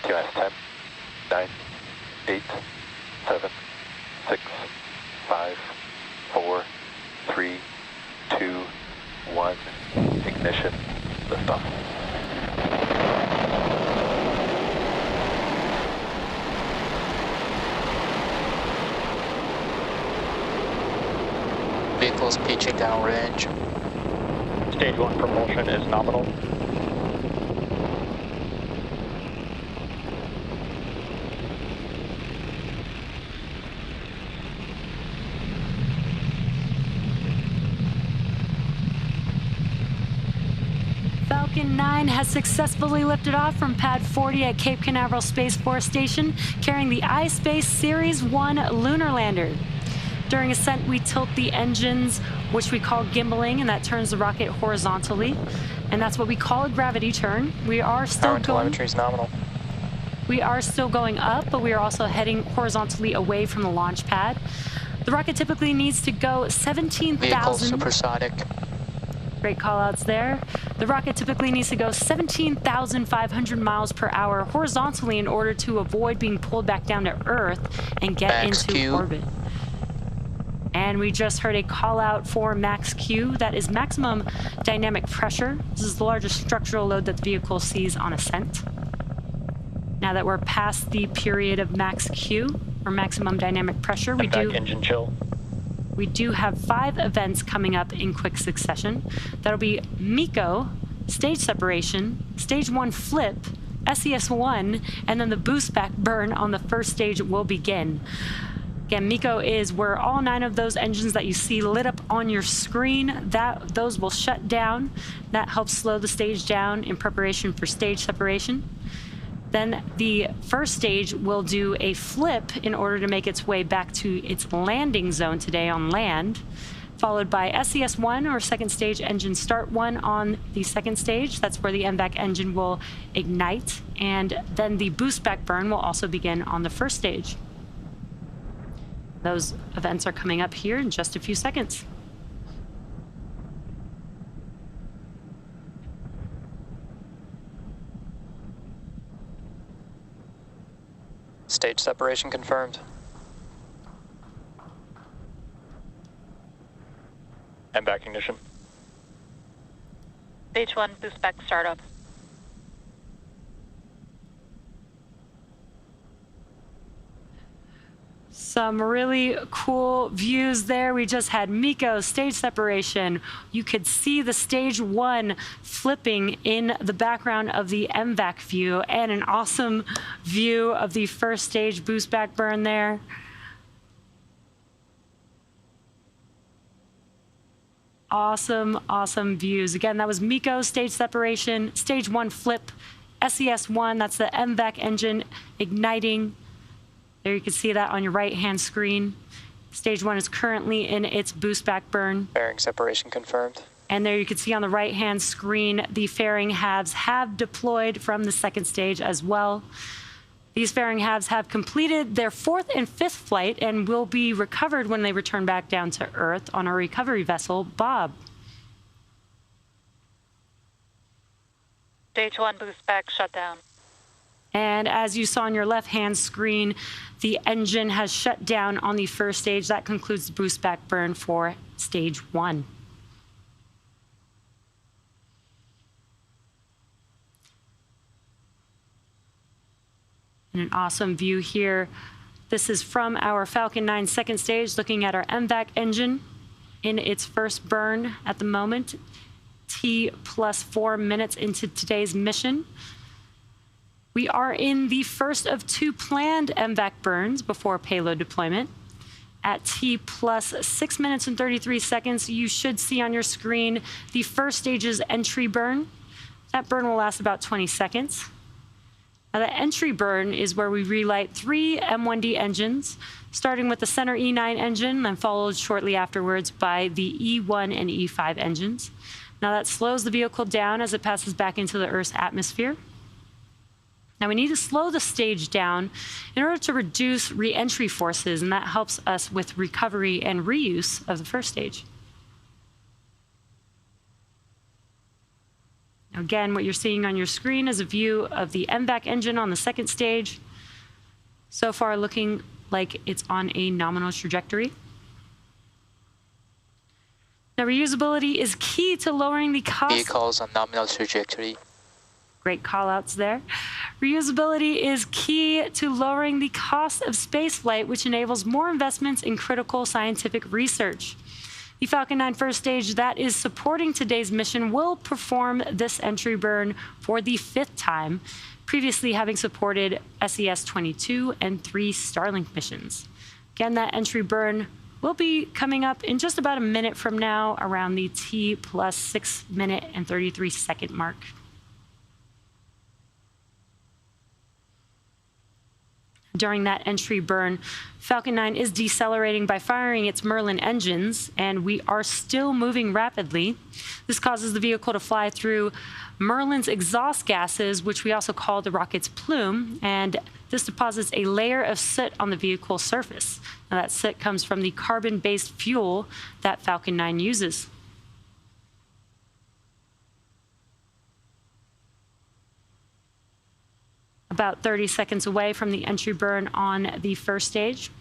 TMS 10, 9, 8, 7, 6, 5, 4, 3, 2, 1. Ignition. Liftoff. Vehicles pitching downrange. Stage 1 propulsion is nominal. Falcon 9 has successfully lifted off from Pad 40 at Cape Canaveral Space Force Station, carrying the iSpace Series 1 lunar lander. During ascent, we tilt the engines, which we call gimbaling, and that turns the rocket horizontally. And that's what we call a gravity turn. We are still telemetry is nominal. We are still going up, but we are also heading horizontally away from the launch pad. The rocket typically needs to go 17,000... Vehicle supersonic. Great call-outs there. The rocket typically needs to go 17,500 miles per hour horizontally in order to avoid being pulled back down to Earth and get into orbit. And we just heard a call out for max Q. That is maximum dynamic pressure. This is the largest structural load that the vehicle sees on ascent. Now that we're past the period of max Q, or maximum dynamic pressure, we do have 5 events coming up in quick succession. That'll be MECO, stage separation, stage 1 flip, SES-1, and then the boost back burn on the first stage will begin. Again, MECO is where all 9 of those engines that you see lit up on your screen, those will shut down. That helps slow the stage down in preparation for stage separation. Then the first stage will do a flip in order to make its way back to its landing zone today on land, followed by SES-1, or second stage engine start 1, on the second stage. That's where the MVAC engine will ignite, and then the boost back burn will also begin on the first stage. Those events are coming up here in just a few seconds. Stage separation confirmed. MVAC ignition. Stage 1 boost back startup. Some really cool views there. We just had MECO stage separation. You could see the stage 1 flipping in the background of the MVAC view, and an awesome view of the first stage boost back burn there. Awesome, awesome views. Again, that was MECO stage separation, stage 1 flip, SES-1, that's the MVAC engine igniting. There you can see that on your right-hand screen. Stage 1 is currently in its boost back burn. Fairing separation confirmed. And there you can see on the right-hand screen, the fairing halves have deployed from the second stage as well. These fairing halves have completed their 4th and 5th flight and will be recovered when they return back down to Earth on our recovery vessel, Bob. Stage 1 boost back shut down. And as you saw on your left-hand screen, the engine has shut down on the first stage. That concludes the boost back burn for stage 1. And an awesome view here. This is from our Falcon 9 second stage, looking at our MVAC engine in its first burn at the moment. T plus 4 minutes into today's mission. We are in the first of 2 planned MVAC burns before payload deployment. At T plus 6 minutes and 33 seconds, you should see on your screen the first stage's entry burn. That burn will last about 20 seconds. Now, the entry burn is where we relight 3 M1D engines, starting with the center E9 engine, then followed shortly afterwards by the E1 and E5 engines. Now, that slows the vehicle down as it passes back into the Earth's atmosphere. Now, we need to slow the stage down in order to reduce re-entry forces, and that helps us with recovery and reuse of the first stage. Again, what you're seeing on your screen is a view of the MVAC engine on the second stage. So far looking like it's on a nominal trajectory. Now, reusability is key to lowering the cost. Vehicles on nominal trajectory. Great call-outs there. Reusability is key to lowering the cost of spaceflight, which enables more investments in critical scientific research. The Falcon 9 first stage that is supporting today's mission will perform this entry burn for the 5th time, previously having supported SES-22 and 3 Starlink missions. Again, that entry burn will be coming up in just about a minute from now, around the T plus 6 minute and 33 second mark. During that entry burn, Falcon 9 is decelerating by firing its Merlin engines, and we are still moving rapidly. This causes the vehicle to fly through Merlin's exhaust gases, which we also call the rocket's plume, and this deposits a layer of soot on the vehicle's surface. Now, that soot comes from the carbon-based fuel that Falcon 9 uses. About 30 seconds away from the entry burn on the first stage.